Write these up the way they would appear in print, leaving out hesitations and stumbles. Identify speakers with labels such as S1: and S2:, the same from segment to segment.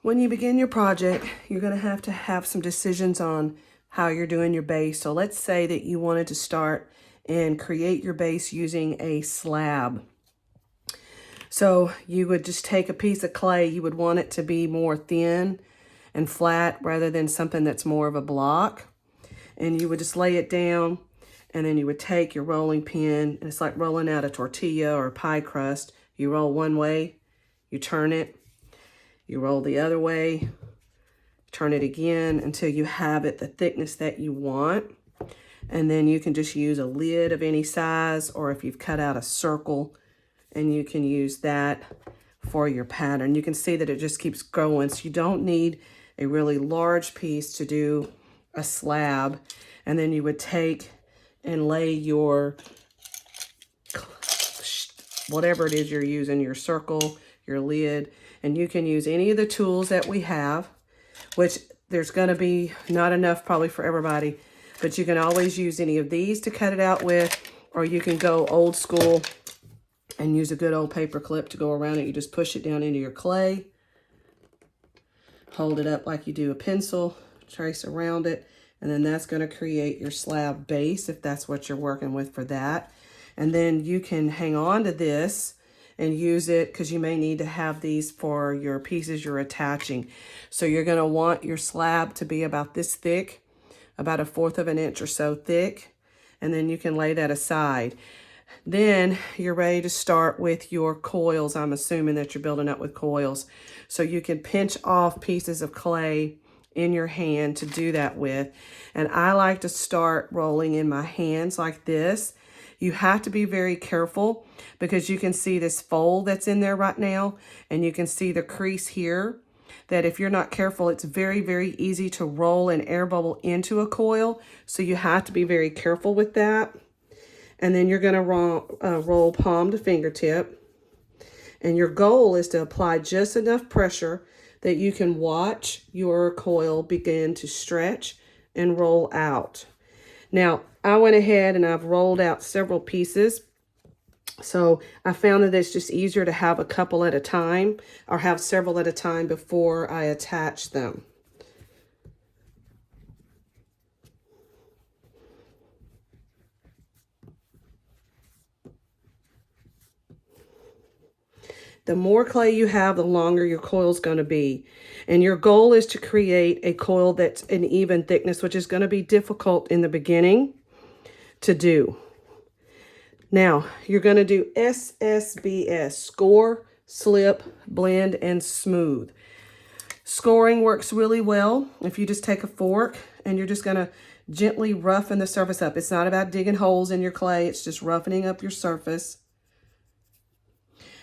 S1: When you begin your project, you're going to have some decisions on how you're doing your base. So let's say that you wanted to start and create your base using a slab. So you would just take a piece of clay. You would want it to be more thin and flat rather than something that's more of a block. And you would just lay it down, and then you would take your rolling pin, and it's like rolling out a tortilla or a pie crust. You roll one way, you turn it, you roll the other way, turn it again until you have it the thickness that you want. And then you can just use a lid of any size, or if you've cut out a circle, and you can use that for your pattern. You can see that it just keeps growing. So you don't need a really large piece to do a slab. And then you would take and lay your, whatever it is you're using, your circle, your lid, and you can use any of the tools that we have, which there's going to be not enough probably for everybody, but you can always use any of these to cut it out with, or you can go old school and use a good old paper clip to go around it. You just push it down into your clay, hold it up like you do a pencil, trace around it, and then that's going to create your slab base if that's what you're working with for that. And then you can hang on to this and use it because you may need to have these for your pieces you're attaching. So you're going to want your slab to be about this thick, about 1/4 of an inch or so thick, and then you can lay that aside. Then you're ready to start with your coils. I'm assuming that you're building up with coils. So you can pinch off pieces of clay in your hand to do that with. And I like to start rolling in my hands like this. You have to be very careful because you can see this fold that's in there right now, and you can see the crease here, that if you're not careful, it's very, very easy to roll an air bubble into a coil. So you have to be very careful with that. And then you're going to roll palm to fingertip. And your goal is to apply just enough pressure that you can watch your coil begin to stretch and roll out. Now, I went ahead and I've rolled out several pieces. So I found that it's just easier to have a couple at a time or have several at a time before I attach them. The more clay you have, the longer your coil is going to be. And your goal is to create a coil that's an even thickness, which is going to be difficult in the beginning to do. Now, you're going to do SSBS, score, slip, blend, and smooth. Scoring works really well if you just take a fork and you're just going to gently roughen the surface up. It's not about digging holes in your clay. It's just roughening up your surface.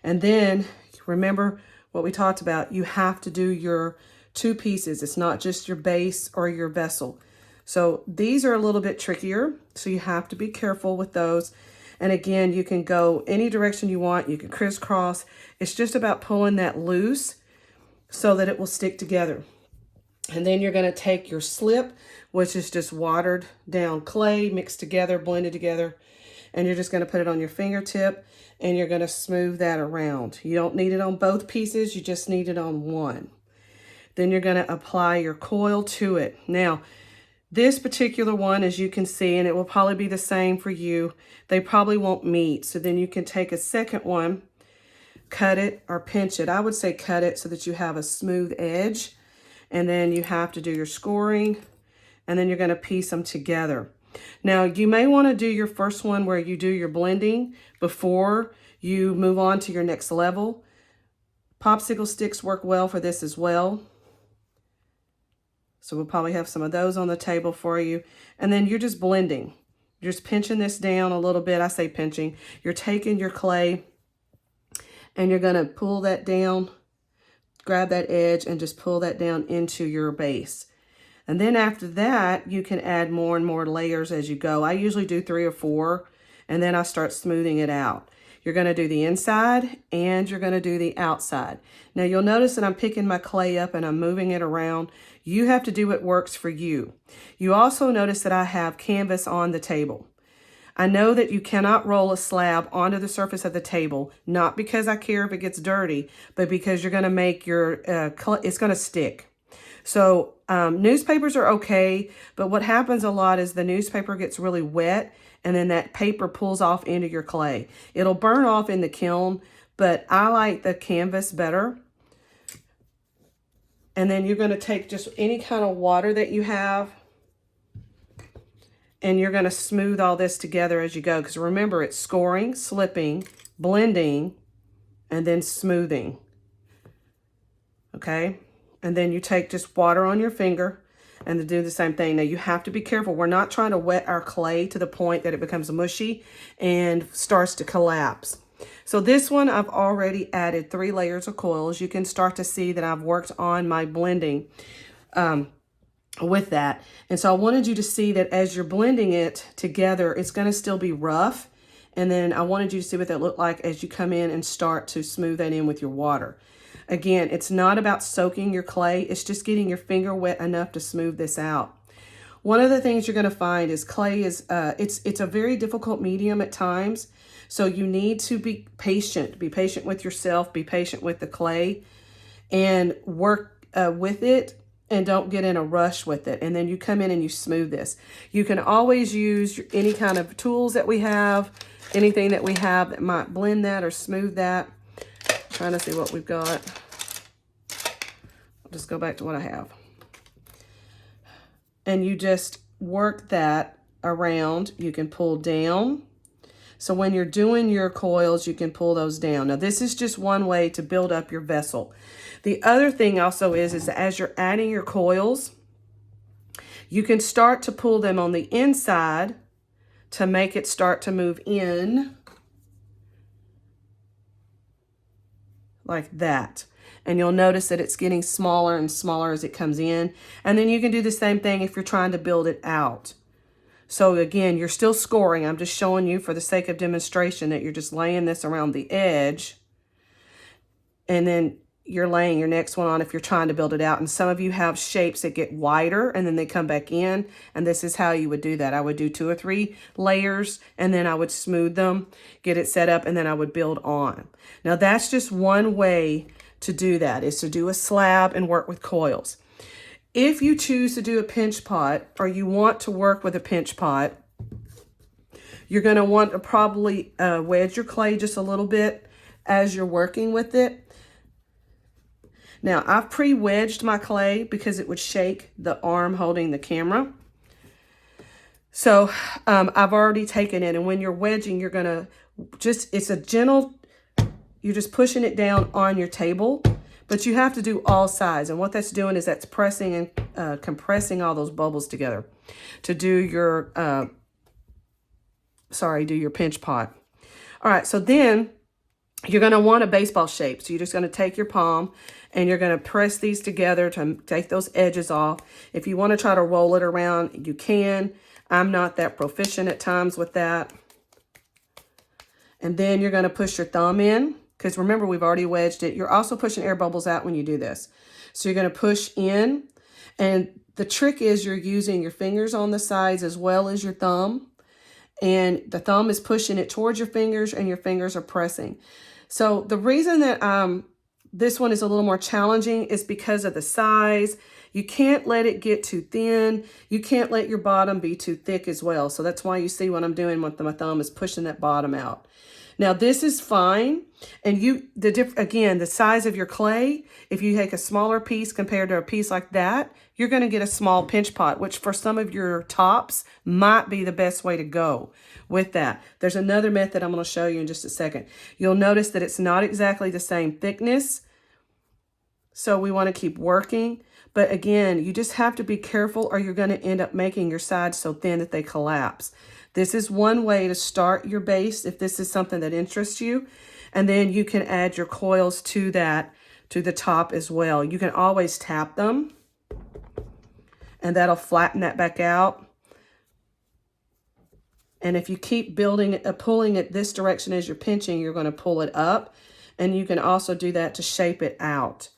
S1: And then remember what we talked about. You have to do your 2 pieces. It's not just your base or your vessel. So these are a little bit trickier. So you have to be careful with those. And again, you can go any direction you want. You can crisscross. It's just about pulling that loose so that it will stick together. And then you're going to take your slip, which is just watered down clay, mixed together, blended together. And you're just going to put it on your fingertip and you're going to smooth that around. You don't need it on both pieces. You just need it on one. Then you're going to apply your coil to it. Now, this particular one, as you can see, and it will probably be the same for you, they probably won't meet. So then you can take a second one, cut it or pinch it. I would say cut it so that you have a smooth edge. And then you have to do your scoring, and then you're going to piece them together. Now, you may want to do your first one where you do your blending before you move on to your next level. Popsicle sticks work well for this as well. So we'll probably have some of those on the table for you. And then you're just blending. You're just pinching this down a little bit. I say pinching. You're taking your clay and you're going to pull that down, grab that edge and just pull that down into your base. And then after that, you can add more and more layers as you go. I usually do 3 or 4, and then I start smoothing it out. You're going to do the inside, and you're going to do the outside. Now, you'll notice that I'm picking my clay up, and I'm moving it around. You have to do what works for you. You also notice that I have canvas on the table. I know that you cannot roll a slab onto the surface of the table, not because I care if it gets dirty, but because you're going to make your, it's going to stick. So newspapers are okay, but what happens a lot is the newspaper gets really wet and then that paper pulls off into your clay. It'll burn off in the kiln, but I like the canvas better. And then you're going to take just any kind of water that you have and you're going to smooth all this together as you go. Because remember, it's scoring, slipping, blending, and then smoothing. Okay? And then you take just water on your finger and do the same thing. Now you have to be careful. We're not trying to wet our clay to the point that it becomes mushy and starts to collapse. So this one, I've already added 3 layers of coils. You can start to see that I've worked on my blending with that. And so I wanted you to see that as you're blending it together, it's going to still be rough. And then I wanted you to see what that looked like as you come in and start to smooth that in with your water. Again, it's not about soaking your clay. It's just getting your finger wet enough to smooth this out. One of the things you're going to find is clay is, it's a very difficult medium at times. So you need to be patient. Be patient with yourself. Be patient with the clay and work with it, and don't get in a rush with it. And then you come in and you smooth this. You can always use any kind of tools that we have, anything that we have that might blend that or smooth that. Trying to see what we've got. I'll just go back to what I have. And you just work that around. You can pull down. So when you're doing your coils, you can pull those down. Now this is just one way to build up your vessel. The other thing also is that as you're adding your coils, you can start to pull them on the inside to make it start to move in. Like that. And you'll notice that it's getting smaller and smaller as it comes in. And then you can do the same thing if you're trying to build it out. So again, you're still scoring. I'm just showing you for the sake of demonstration that you're just laying this around the edge. And then you're laying your next one on if you're trying to build it out. And some of you have shapes that get wider and then they come back in. And this is how you would do that. I would do 2 or 3 layers and then I would smooth them, get it set up, and then I would build on. Now that's just one way to do that, is to do a slab and work with coils. If you choose to do a pinch pot, or you want to work with a pinch pot, you're going to want to probably wedge your clay just a little bit as you're working with it. Now, I've pre-wedged my clay because it would shake the arm holding the camera. So I've already taken it, and when you're wedging, you're going to just, it's a gentle, you're just pushing it down on your table. But you have to do all sides. And what that's doing is that's pressing and compressing all those bubbles together to do your, do your pinch pot. All right, so then you're going to want a baseball shape. So you're just going to take your palm and you're going to press these together to take those edges off. If you want to try to roll it around, you can. I'm not that proficient at times with that. And then you're going to push your thumb in. Because remember, we've already wedged it. You're also pushing air bubbles out when you do this. So you're going to push in. And the trick is you're using your fingers on the sides as well as your thumb. And the thumb is pushing it towards your fingers and your fingers are pressing. So the reason that this one is a little more challenging is because of the size. You can't let it get too thin. You can't let your bottom be too thick as well. So that's why you see what I'm doing with my thumb is pushing that bottom out. Now this is fine. And again, the size of your clay, if you take a smaller piece compared to a piece like that, you're going to get a small pinch pot, which for some of your tops might be the best way to go with that. There's another method I'm going to show you in just a second. You'll notice that it's not exactly the same thickness. So we want to keep working. But again, you just have to be careful or you're going to end up making your sides so thin that they collapse. This is one way to start your base if this is something that interests you. And then you can add your coils to that, to the top as well. You can always tap them and that'll flatten that back out. And if you keep building it, pulling it this direction as you're pinching, you're going to pull it up. And you can also do that to shape it out.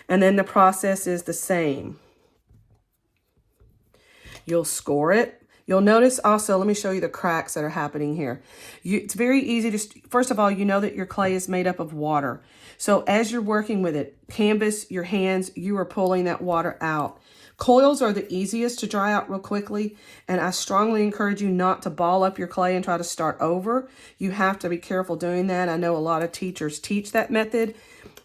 S1: And then the process is the same. You'll score it. You'll notice also, let me show you the cracks that are happening here. It's very easy to, first of all, you know that your clay is made up of water. So as you're working with it, canvas, your hands, you are pulling that water out. Coils are the easiest to dry out real quickly, and I strongly encourage you not to ball up your clay and try to start over. You have to be careful doing that. I know a lot of teachers teach that method.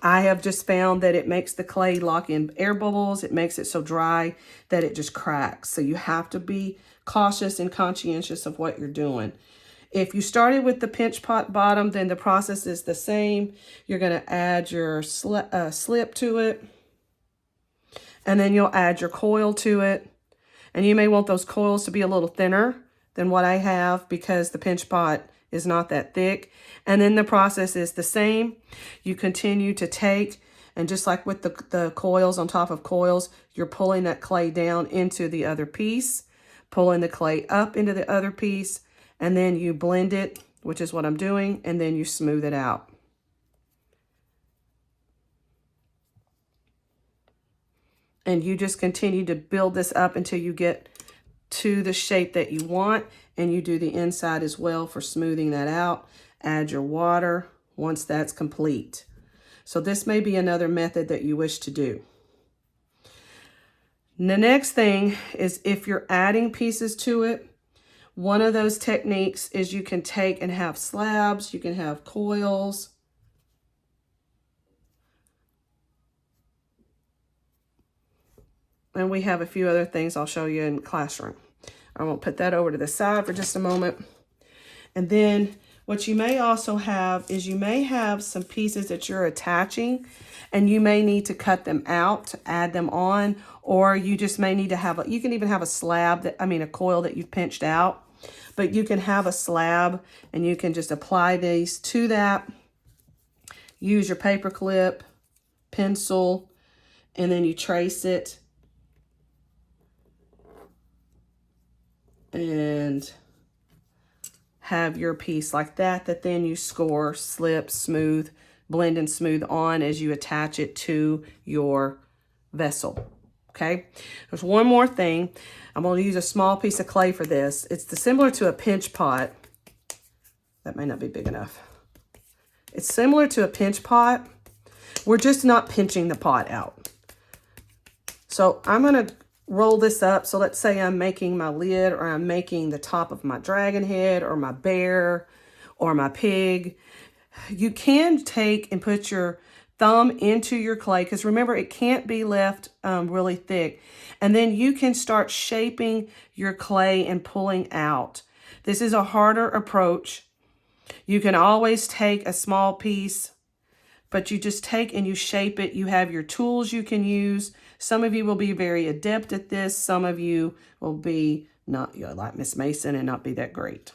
S1: I have just found that it makes the clay lock in air bubbles. It makes it so dry that it just cracks. So you have to be cautious and conscientious of what you're doing. If you started with the pinch pot bottom, then the process is the same. You're going to add your slip to it, and then you'll add your coil to it. And you may want those coils to be a little thinner than what I have because the pinch pot is not that thick. And then the process is the same. You continue to take, and just like with the coils on top of coils, you're pulling that clay down into the other piece, pulling the clay up into the other piece, and then you blend it, which is what I'm doing, and then you smooth it out. And you just continue to build this up until you get to the shape that you want, and you do the inside as well for smoothing that out. Add your water once that's complete. So this may be another method that you wish to do. The next thing is if you're adding pieces to it, one of those techniques is you can take and have slabs, you can have coils. And we have a few other things I'll show you in classroom. I won't put that over to the side for just a moment. And then what you may also have is you may have some pieces that you're attaching, and you may need to cut them out to add them on, or you just may need to have, you can even have a slab, a coil that you've pinched out, but you can have a slab and you can just apply these to that. Use your paper clip, pencil, and then you trace it. And have your piece like that, that then you score, slip, smooth, blend and smooth on as you attach it to your vessel. Okay, there's one more thing. I'm going to use a small piece of clay for this. It's similar to a pinch pot. That may not be big enough. It's similar to a pinch pot. We're just not pinching the pot out. So I'm going to roll this up. So let's say I'm making my lid, or I'm making the top of my dragon head, or my bear, or my pig. You can take and put your thumb into your clay, because remember, it can't be left really thick. And then you can start shaping your clay and pulling out. This is a harder approach. You can always take a small piece, but you just take and you shape it. You have your tools you can use. Some of you will be very adept at this. Some of you will be not, like Miss Mason, and not be that great.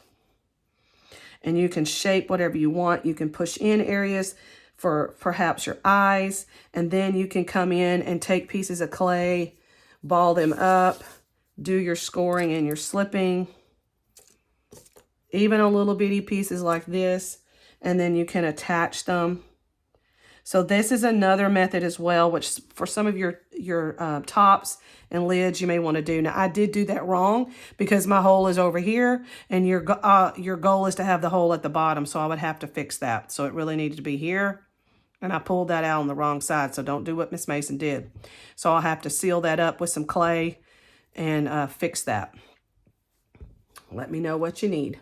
S1: And you can shape whatever you want. You can push in areas for perhaps your eyes, and then you can come in and take pieces of clay, ball them up, do your scoring and your slipping, even on little bitty pieces like this, and then you can attach them. So this is another method as well, which for some of your tops and lids you may want to do. Now I did do that wrong because my hole is over here, and your goal is to have the hole at the bottom, so I would have to fix that. So it really needed to be here, and I pulled that out on the wrong side, so don't do what Miss Mason did. So I'll have to seal that up with some clay and fix that. Let me know what you need.